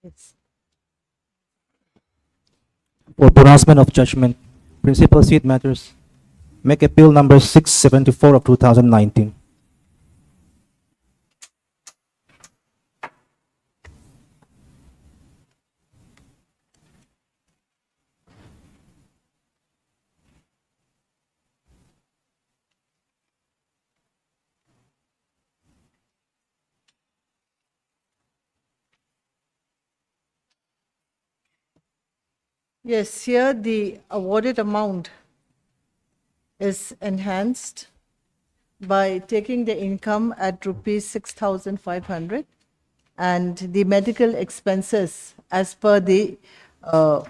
It's For pronouncement of judgment, principal seat matters. Make appeal number 674 of 2019. Yes, here the awarded amount is enhanced by taking the income at rupees 6,500 and the medical expenses as per the uh,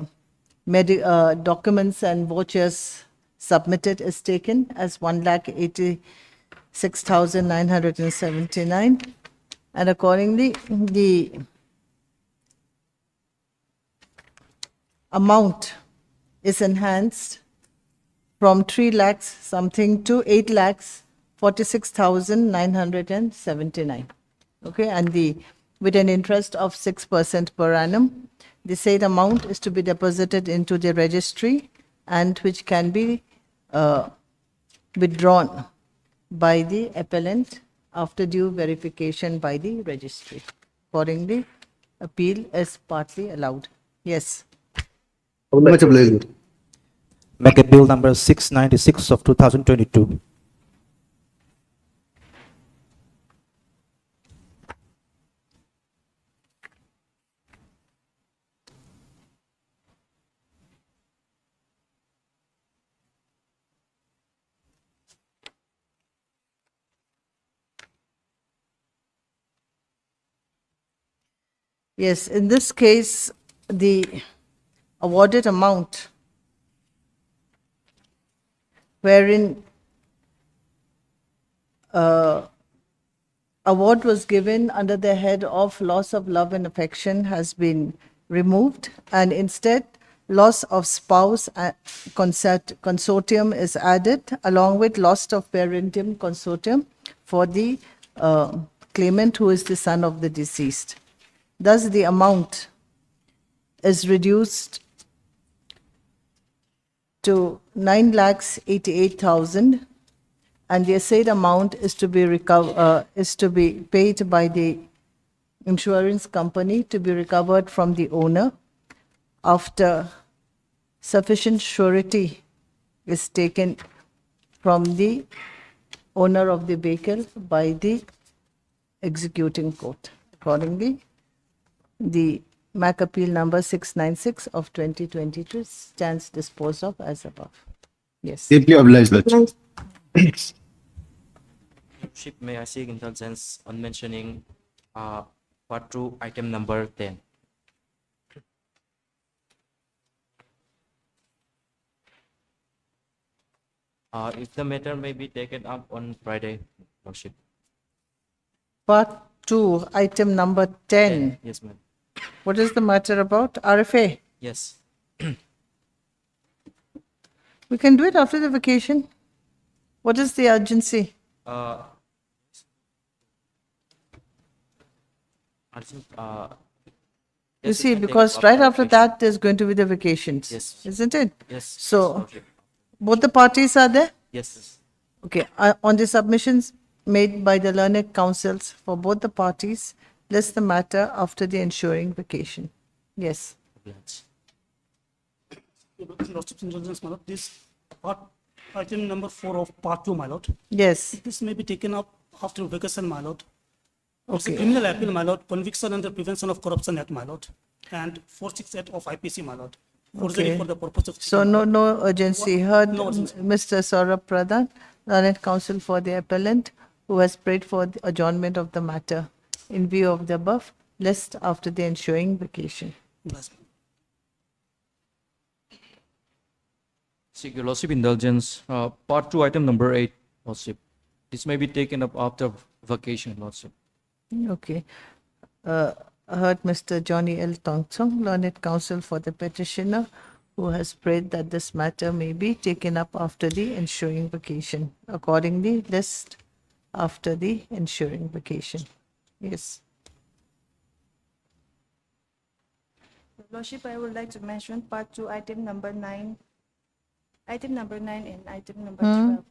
documents and vouchers submitted is taken as 1,86,979, and accordingly the amount is enhanced from 3 lakhs something to 8 lakhs 46,979. Okay, and with an interest of 6% per annum. The said amount is to be deposited into the registry and which can be withdrawn by the appellant after due verification by the registry. Accordingly, appeal is partly allowed. Yes. Much obliged. Make appeal number 696 of 2022. Yes, in this case, the awarded amount wherein award was given under the head of loss of love and affection has been removed, and instead loss of spouse consortium is added along with loss of parentum consortium for the claimant who is the son of the deceased. Thus, the amount is reduced to 9,88,000, and the said amount is to be paid by the insurance company to be recovered from the owner after sufficient surety is taken from the owner of the vehicle by the executing court. Accordingly, the MAC appeal number 696 of 2022 stands disposed of as above. Yes. Deeply obliged, Lord. Ship, may I seek indulgence on mentioning part 2, item number 10. If the matter may be taken up on Friday, Lordship. Part 2, item number 10. Yes, ma'am. What is the matter about? RFA. Yes. We can do it after the vacation. What is the urgency? I think, You yes, see, we can take because up right the after vacation. that, there's going to be the vacations. Yes. Isn't it? Yes. So, yes, Lordship. both the parties are there? Yes. Okay. On the submissions made by the learned counsels for both the parties, list the matter after the ensuing vacation. Yes. Obliged. Lordship's indulgence, my lord, this part, item number 4 of part 2, my lord. Yes. This may be taken up after vacation, my lord. It's a Okay. criminal appeal, my lord, conviction under Prevention of Corruption Act, my lord, and 468 of IPC, my lord. Forgery Okay. for the purpose of. So no urgency. Heard No urgency. Mr. Saurabh Pradhan, learned counsel for the appellant, who has prayed for the adjournment of the matter. In view of the above, list after the ensuing vacation. Yes. Seek your Lordship indulgence. Part 2, item number 8, Lordship. This may be taken up after vacation, Lordship. Okay. Heard Mr. Johnny L. Tongtsong, learned counsel for the petitioner, who has prayed that this matter may be taken up after the ensuing vacation. Accordingly, list after the ensuing vacation. Yes. Lordship, I would like to mention part 2, item number 9. Item number 9 and item number 12.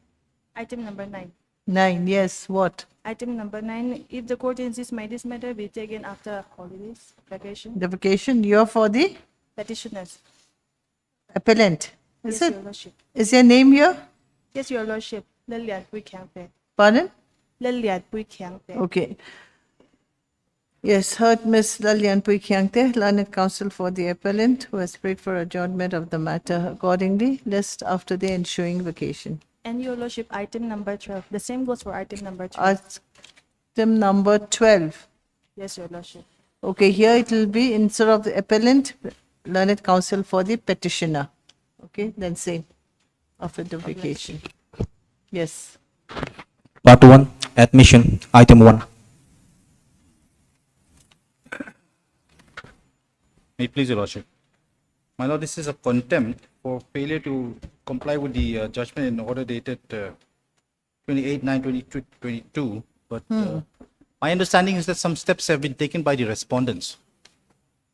Item number 9. 9, yes, what? Item number 9, if the court insists, may this matter be taken after holidays, vacation? The vacation, you're for the Petitioners. appellant, is Yes, it? Your Lordship. Is your name here? Yes, Your Lordship. Liliat Bui Kiang Te. Pardon? Liliat Bui Kiang Te. Okay. Yes, heard Ms. Lalyan Pui Kyangte, learned counsel for the appellant, who has prayed for adjournment of the matter accordingly, list after the ensuing vacation. And Your Lordship, item number 12. The same goes for item number 12. Item number 12. Yes, Your Lordship. Okay, here it will be instead of the appellant, learned counsel for the petitioner. Okay, then same after the vacation. Yes. Part 1, admission, item 1. May it please your lordship. My lord, this is a contempt for failure to comply with the judgment in order dated 28/9/2022. But my understanding is that some steps have been taken by the respondents.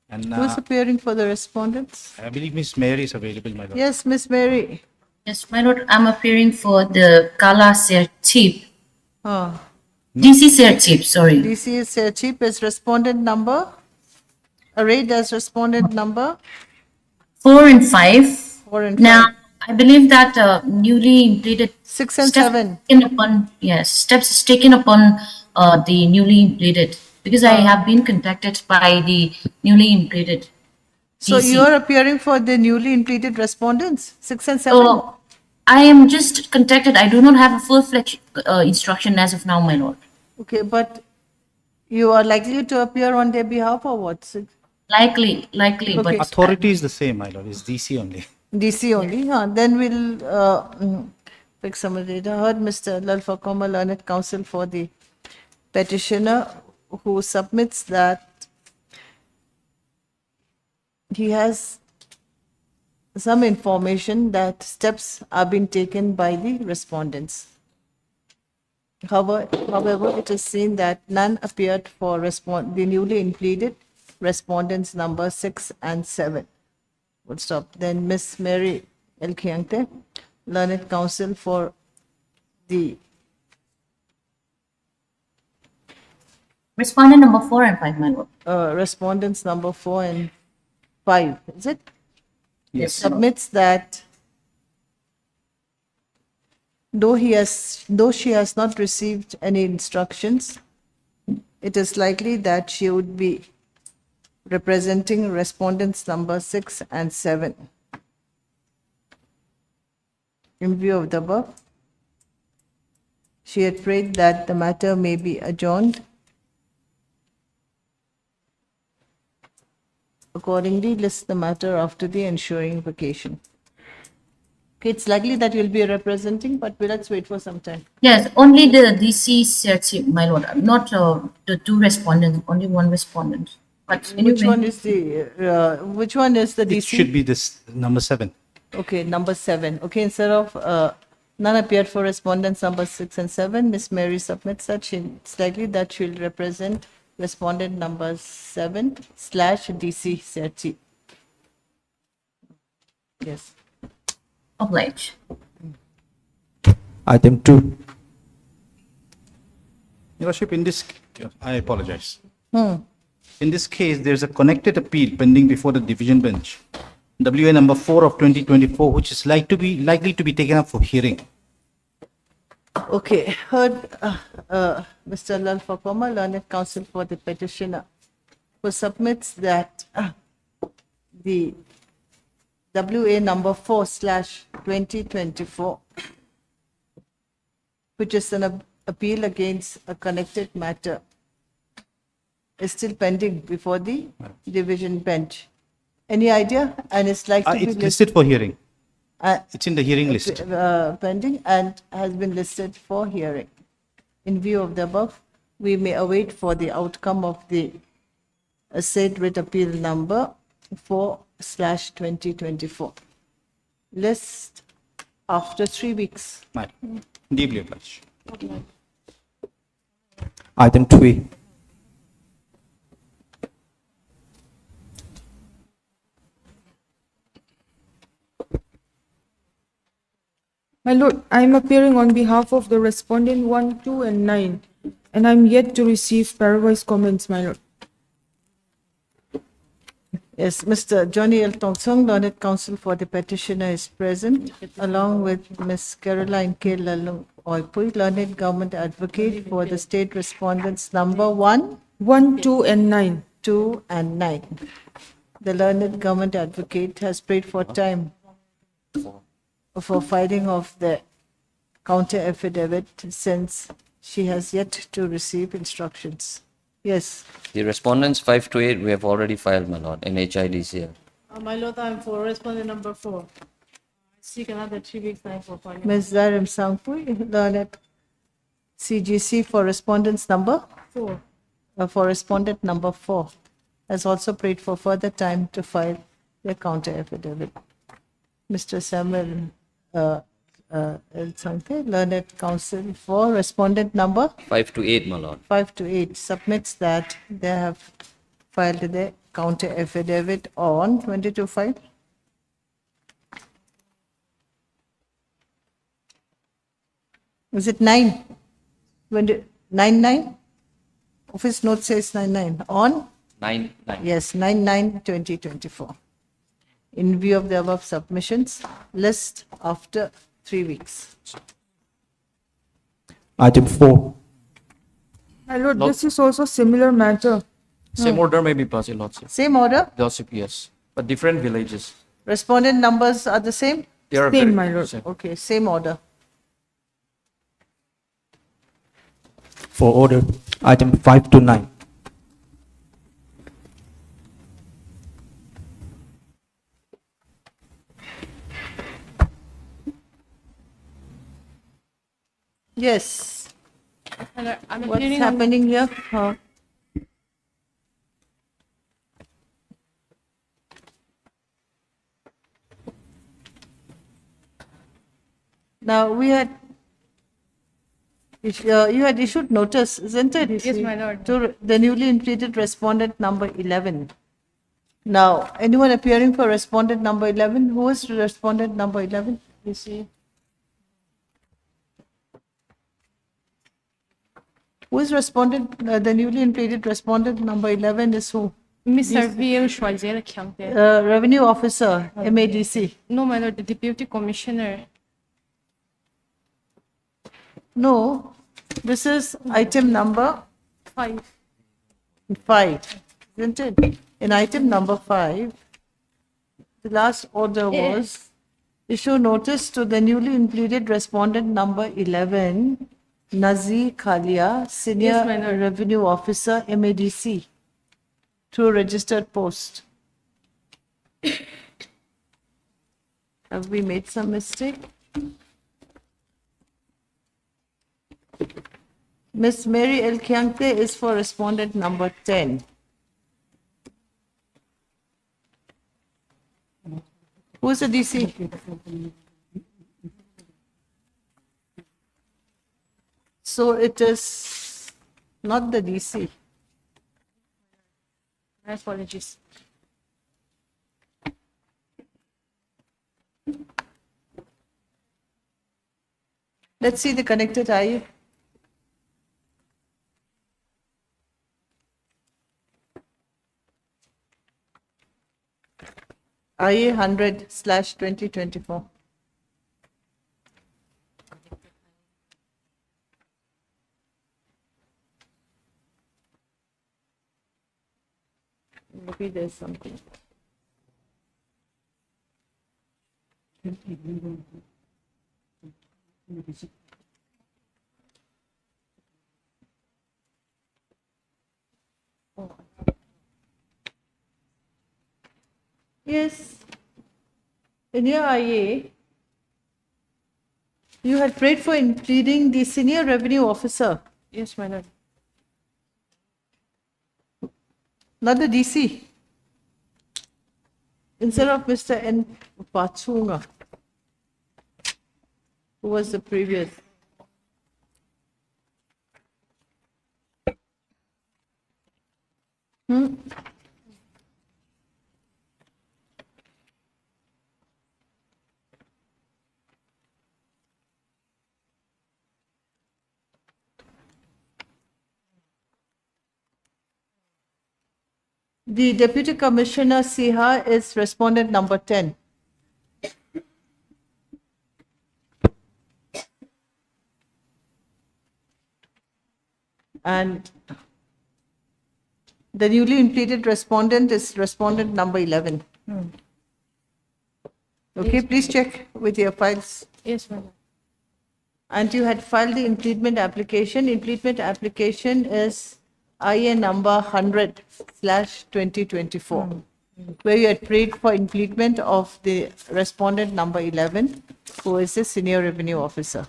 And Who's appearing for the respondents? I believe Miss Mary is available, my lord. Yes, Miss Mary. Yes, my lord, I'm appearing for the Kala Sertip, Oh, DC Sertip, sorry. DC is chief is respondent number. Arrayed as respondent number 4 and 5. 4 and Now, 5. I believe that newly impleted 6 and steps 7. taken upon, yes, steps is taken upon the newly impleted, because I have been contacted by the newly impleted So DC. you are appearing for the newly impleted respondents, 6 and 7? So, I am just contacted. I do not have a full-fledged instruction as of now, my lord. Okay, but you are likely to appear on their behalf or what? Likely, Okay. but Authority is the same, my lord. It's DC only. DC only, huh? Then we'll pick some later. Heard Mr. Lalfa Koma, learned counsel for the petitioner, who submits that he has some information that steps are being taken by the respondents. However, it is seen that none appeared for the newly impleted respondents number 6 and 7. Would stop. Then Miss Mary L. Kyangte, learned counsel for the respondent number 4 and 5, my lord. respondents number 4 and 5, is it? Yes. Submits that though she has not received any instructions, it is likely that she would be representing respondents number 6 and 7. In view of the above, she had prayed that the matter may be adjourned. Accordingly, list the matter after the ensuing vacation. Okay, it's likely that you'll be representing, but let's wait for some time. Yes, only the DC Sertip, my lord, not the 2 respondents, only 1 respondent. But anyway, Which one is the DC? It should be this number 7. Okay, number 7. Okay, instead of none appeared for respondents number 6 and 7, Miss Mary submits that it's likely that she'll represent respondent number 7/DC Serti. Yes. oblige. Item 2. Your Lordship, I apologize. In this case, there's a connected appeal pending before the division bench, WA number 4 of 2024, which is likely to be taken up for hearing. Okay, heard Mr. Lal Fakoma, learned counsel for the petitioner, who submits that the WA number 4/2024, which is an appeal against a connected matter, is still pending before the division bench. Any idea? And it's like to be It's listed for hearing. uh, It's in the hearing list. pending and has been listed for hearing. In view of the above, we may await for the outcome of the said writ appeal number 4/2024. List after 3 weeks. Madam, deeply obliged. Item 3. My lord, I am appearing on behalf of the respondent 1, 2, and 9, and I am yet to receive pairwise comments, my lord. Yes, Mr. Johnny L. Thompson, learned counsel for the petitioner, is present, along with Ms. Caroline K. Lalung Oipui, learned government advocate for the state respondents number 1, 1, 2, and 9. 2, and 9. The learned government advocate has prayed for time for filing of the counter affidavit since she has yet to receive instructions. Yes. The respondents 5 to 8 we have already filed, my lord, in HIDCL. My lord, I'm for respondent number 4. Seek another 3 weeks time for filing. Ms. Zarim Sangpui, learned CGC for respondents number 4. for respondent number 4 has also prayed for further time to file their counter affidavit. Mr. Samuel El Sangte, learned counsel for respondent number 5 to 8, my lord. 5 to 8 submits that they have filed their counter affidavit on 22/5. Is it 9? When do, 9/9? Office note says 9/9. On? 9, 9. Yes, 9/9/2024. In view of the above submissions, list after 3 weeks. Item 4. My lord, this is also similar matter. Same order may be passed, Your Lordship. Same order? Lordship, yes, but different villages. Respondent numbers are the same? They are Same, very- my lord. same. Okay, same order. For order. Item 5 to 9. Yes. I'm What's appearing on happening here? Now, we had, you had issued notice, isn't it? Yes, my lord. To the newly impleted respondent number 11. Now, anyone appearing for respondent number 11? Who is respondent number 11? You see? Who is respondent, the newly impleted respondent number 11 is who? Mr. V.L. Schweizer County. Revenue Officer, MADC. No, my lord, the deputy commissioner. No, this is item number 5. 5, isn't it? In item number 5, the last order was issue notice to the newly impleted respondent number 11, Nazi Khalia, Senior Yes, my lord. Revenue Officer, MADC, through registered post. Have we made some mistake? Miss Mary El Kiangte is for respondent number 10. Who is the DC? So it is not the DC. My apologies. Let's see the connected IE. IA 100/2024. Maybe there's something. Yes. In your IA, you had prayed for including the senior revenue officer, Yes, my lord. not the DC. Instead of Mr. N. Pachunga, who was the previous. The Deputy Commissioner Siha is respondent number 10. And the newly impleted respondent is respondent number 11. Okay, please check with your files. Yes, my lord. And you had filed the implement application. Implement application is IN number 100/2024, where you had prayed for implement of the respondent number 11, who is a senior revenue officer.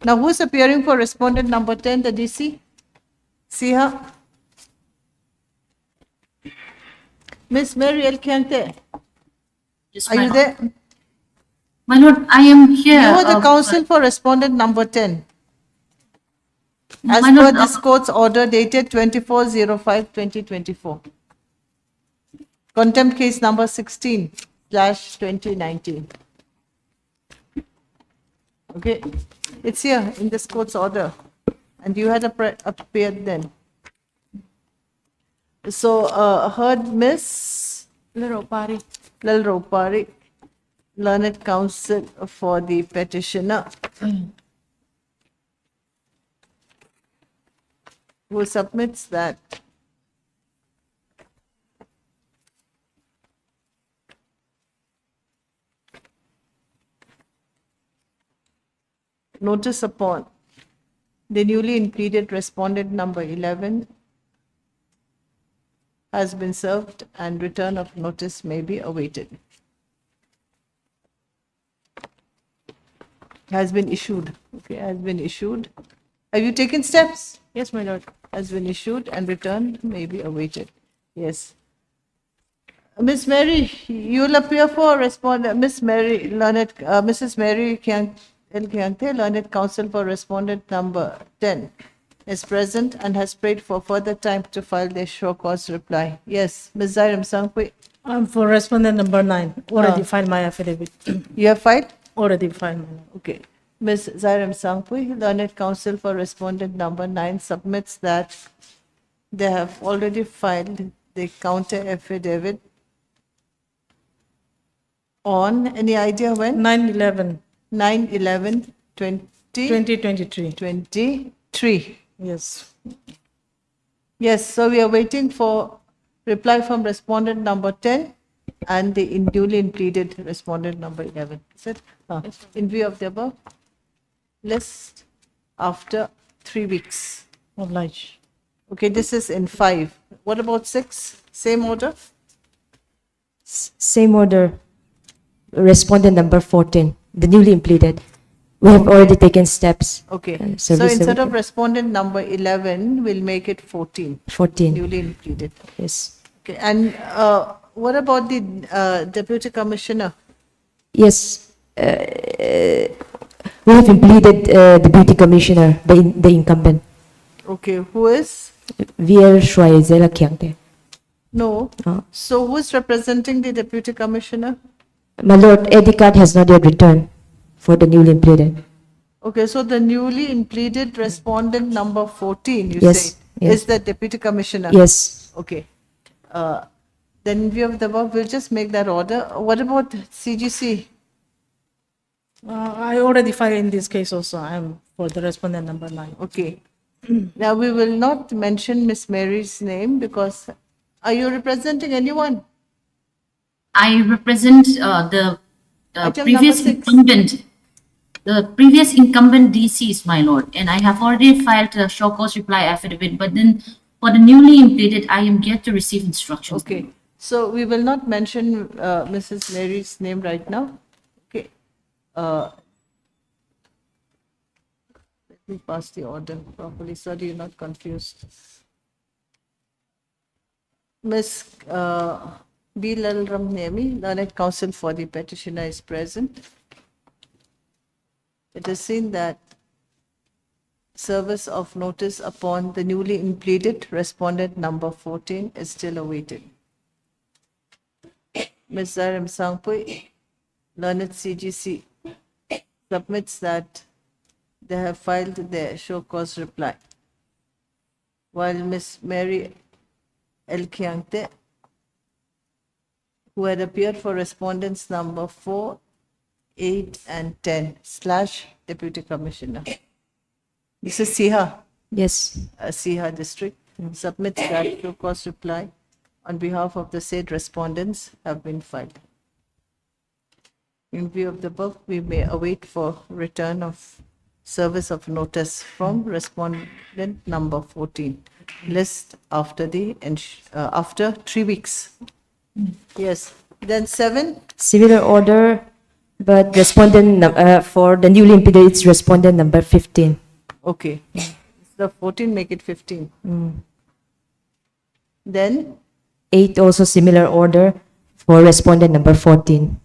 Now, who's appearing for respondent number 10, the DC? Siha? Miss Mary L. Kiante, Yes, are my you lord. there? My lord, I am here. You are the counsel for respondent number 10. As my per lord, this court's order dated 24/05/2024. Contempt case number 16/2019. Okay, it's here in this court's order, and you had appeared then. So, heard Miss Laropari. Lal Ropari, learned counsel for the petitioner, who submits that notice upon the newly implemented respondent number 11 has been served and return of notice may be awaited. Has been issued. Okay, has been issued. Have you taken steps? Yes, my lord. Has been issued and returned may be awaited. Yes. Miss Mary, you'll appear for respondent. Miss Mary, Mrs. Mary L. Kiante, learned counsel for respondent number 10, is present and has prayed for further time to file their show cause reply. Yes, Ms. Zairam Sangpui, I'm for respondent number 9. Already filed my affidavit. you have filed? Already filed, my lord. Okay. Ms. Zairam Sangpui, learned counsel for respondent number 9, submits that they have already filed the counter affidavit on, any idea when? 9/11, 9/11/2023. 2023. Yes. Yes, so we are waiting for reply from respondent number 10 and the newly implemented respondent number 11. Is it? In view of the above, list after 3 weeks. Oblige. Okay, this is in 5. What about 6? Same order? Same order. Respondent number 14, the newly implemented. We have already taken steps. Okay, so so this instead of will- respondent number 11, we'll make it 14, 14. newly implemented. Yes. Okay, and what about the deputy commissioner? Yes. We have implemented the beauty commissioner, the incumbent, Okay, who is? Vier Schweizela Kiangte. No. So who is representing the deputy commissioner? My lord, Eddie card has not yet returned for the newly implemented. Okay, so the newly implemented respondent number 14, you Yes, say, yes. is the deputy commissioner? Yes. Okay. Then in view of the above, we'll just make that order. What about CGC? I already filed in this case also. I'm for the respondent number 9. Okay. Now, we will not mention Miss Mary's name because, are you representing anyone? I represent the Item previous number 6. incumbent, the previous incumbent DCs, my lord, and I have already filed a show cause reply affidavit, but then for the newly implemented, I am yet to receive instructions. Okay. So we will not mention Mrs. Mary's name right now. Okay. Let me pass the order properly so that you're not confused. Ms. B. Lal Ramnemi, learned counsel for the petitioner, is present. It is seen that service of notice upon the newly implemented respondent number 14 is still awaited. Ms. Zaram Sangpui, learned CGC, submits that they have filed their show cause reply. While Ms. Mary El Kiangte, who had appeared for respondents number 4, 8, and 10 / Deputy Commissioner. This is Siha, Yes. Siha district, submits that show cause reply on behalf of the said respondents have been filed. In view of the above, we may await for return of service of notice from respondent number 14. List after after 3 weeks. Yes. Then 7. Similar order, but respondent, for the newly impeded, it's respondent number 15. Okay. The 14, make it 15. Then 8 also similar order for respondent number 14.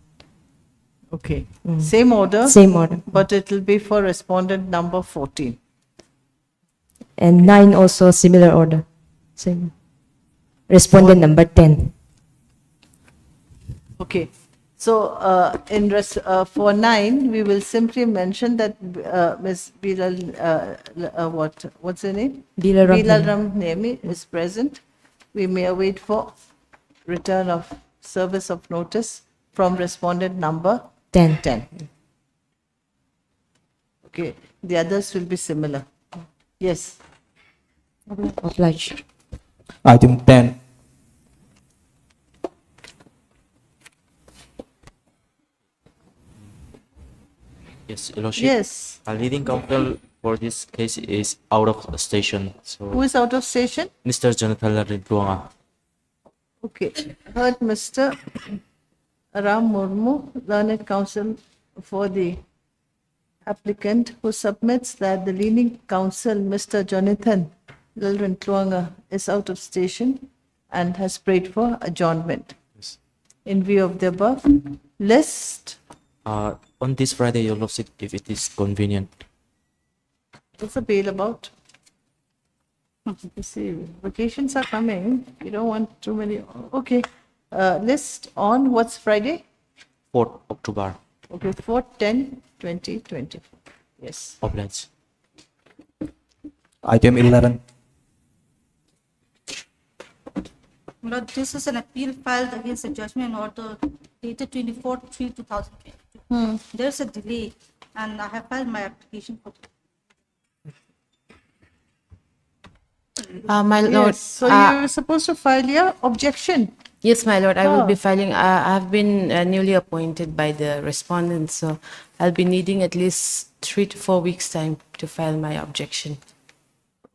okay. Same order. Same order. But it will be for respondent number 14. And 9 also similar order. Same. Respondent number 10. Okay. So for 9, we will simply mention that Ms. Bilal, what's her name? Bilal Ram Bilal Ram Nemi is present. We may await for return of service of notice from respondent number 10. 10. Okay. The others will be similar. Yes. Obliged. Item 10. Yes, Your Lordship. Yes. Leading counsel for this case is out of station. So Who is out of station? Mr. Jonathan Rintuanga. Okay. Heard Mr. Ram Murmu, learned counsel for the applicant, who submits that the leading counsel, Mr. Jonathan Rintuanga, is out of station and has prayed for adjournment. Yes. In view of the above, list. On this Friday, Your Lordship, if it is convenient. What's the bail about? You see, vacations are coming. You don't want too many. Okay. List on what's Friday? 4th October. Okay, 4/10/2024. Yes. Obliged. Item 11. Lord, this is an appeal filed against the judgment order dated 24/3/2022. There's a delay, and I have filed my application for. My lord. Yes. So you're supposed to file your objection. Yes, my lord. I will be Ah. filing. I have been newly appointed by the respondent, so I'll be needing at least 3 to 4 weeks' time to file my objection.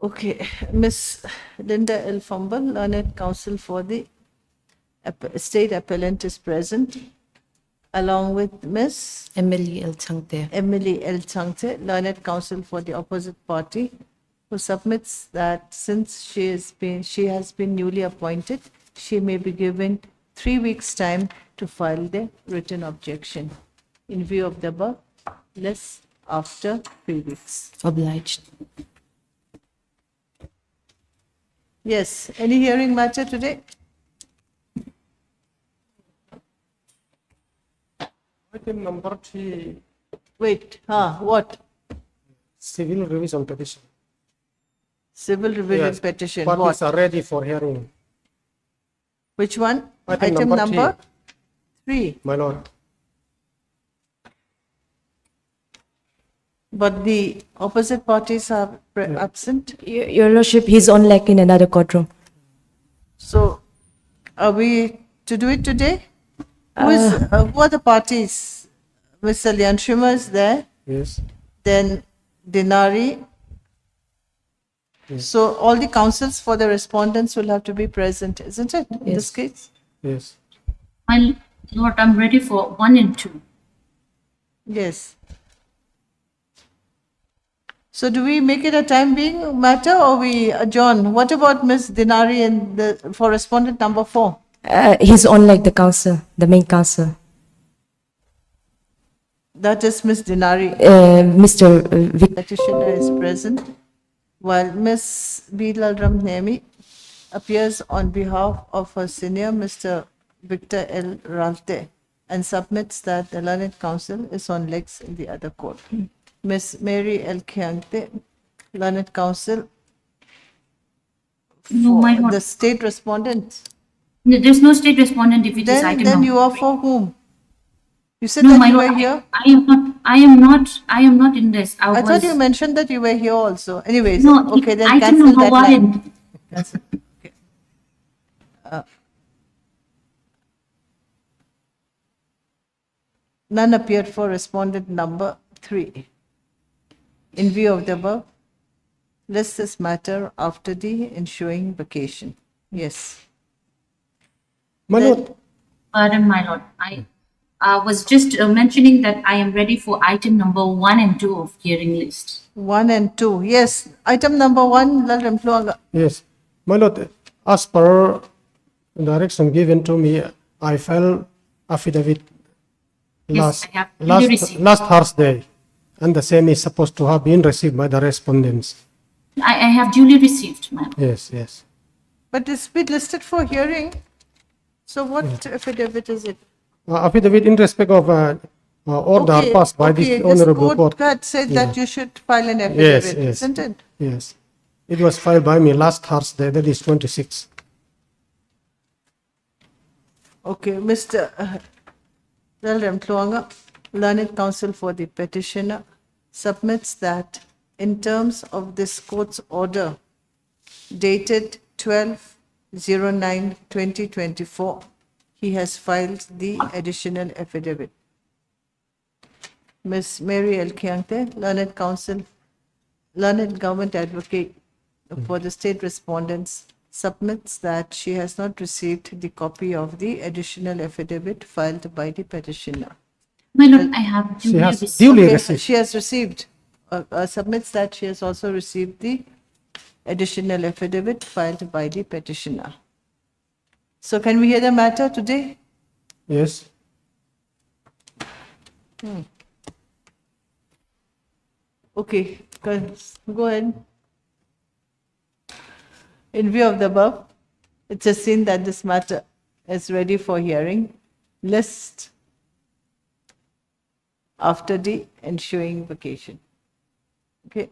Okay, Miss Linda L. Fumble, learned counsel for the state appellant, is present, along with Miss Emily L. Changte. Emily L. Changte, learned counsel for the opposite party, who submits that since she has been newly appointed, she may be given 3 weeks' time to file the written objection. In view of the above, less after 3 weeks. Obliged. Yes, any hearing matter today? Item number 3, Wait, what? civil revision petition. Civil revision Yes, petition, parties what? are ready for hearing, Which one? Item number 3. my lord. But the opposite parties are absent. Your Lordship, he's on like in another courtroom. So are we to do it today? Who are the parties? Mr. Lian Shima is there, Yes. then Dinari. So all the counsels for the respondents will have to be present, isn't it, in this Yes. case? Yes. My lord, I'm ready for 1 and 2. Yes. So do we make it a time being matter or we adjourn? What about Ms. Dinari and for respondent number 4? He's on like the counsel, the main counsel. That is Ms. Dinari. Mr. Vic. Petitioner is present, while Ms. Bilal Ramnemi appears on behalf of her senior, Mr. Victor L. Ralte, and submits that the learned counsel is on legs in the other court. Ms. Mary L. Kiangte, learned counsel No, my For lord. the state respondent? No, there's no state respondent if it is item Then number. you are for whom? You said No, that my you lord, were here? I am not in this. I thought you mentioned that you were here also. Anyways, No, okay, it- then item cancel number that one line. and- Cancel. Okay. None appeared for respondent number 3. In view of the above, list this matter after the ensuing vacation. Yes. My Then- lord, Pardon, my lord. I was just mentioning that I am ready for item number 1 and 2 of hearing list. 1 and 2. Yes. Item number 1, Lal Rempluanga. yes. My lord, as per direction given to me, I filed affidavit Yes, I have duly received. last Thursday, and the same is supposed to have been received by the respondents. I have duly received, ma'am. Yes, yes. But it's been listed for hearing. So what affidavit is it? Affidavit in respect of order Okay, passed by okay, this honorable court. had said that Yeah. you should file an Yes, affidavit, yes. isn't it? Yes. It was filed by me last Thursday, that is 26. Okay, Mr. Lal Rempluanga, learned counsel for the petitioner, submits that in terms of this court's order dated 12/09/2024, he has filed the additional affidavit. Ms. Mary L. Kiangte, learned counsel, learned government advocate for the state respondents, submits that she has not received the copy of the additional affidavit filed by the petitioner. My lord, I have She duly has received. duly Okay, received. she has received, submits that she has also received the additional affidavit filed by the petitioner. So can we hear the matter today? Yes. Okay, go ahead. In view of the above, it's a seen that this matter is ready for hearing. List after the ensuing vacation. Okay.